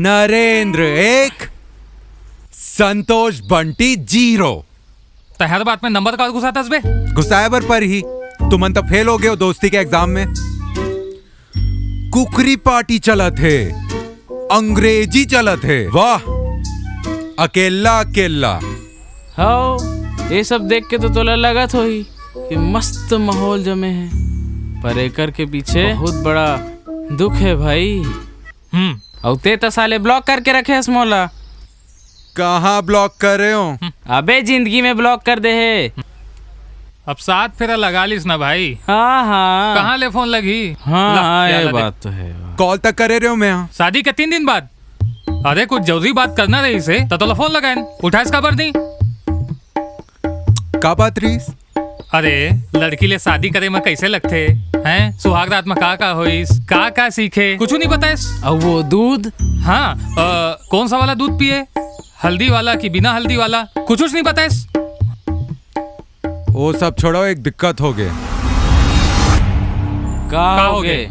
नरेंद्र 1, संतोष बंटी 0। तो हर बात में नंबर का घुसातास बे? गुस्साबर पर ही तुम तो फेल हो गए हो दोस्ती के एग्जाम में। कुकरी पार्टी चला थे, अंग्रेजी चला थे, वाह अकेला अकेला। हाँ, ये सब देख के तो तोला लगा तो ही कि मस्त माहौल जमे है, पर एकर के पीछे बहुत बड़ा दुख है भाई। और ते तो साले ब्लॉक करके रखे है मोला। कहाँ ब्लॉक कर रहे हो? अबे जिंदगी में ब्लॉक कर दे है। अब 7 फेरा लगा लिस ना भाई। हाँ हाँ, कहाँ ले फोन लगी? हाँ क्या ये लगे? बात तो है। कॉल तक करे रहे हो मैं यहाँ। शादी के 3 दिन बाद। अरे कुछ जरूरी बात करना रही से तो फोन लगाए उठा इसका खबर नहीं। का बात रहीस? अरे लड़की ले शादी करे में कैसे लगते हैं, सुहाग रात में का होइस, का सीखे, कुछ नहीं बताइस। और वो दूध, हाँ कौन सा वाला दूध पिए, हल्दी वाला कि बिना हल्दी वाला, कुछ नहीं बताइस। वो सब छोड़ो, एक दिक्कत हो गए। का का हो हो गए? गए?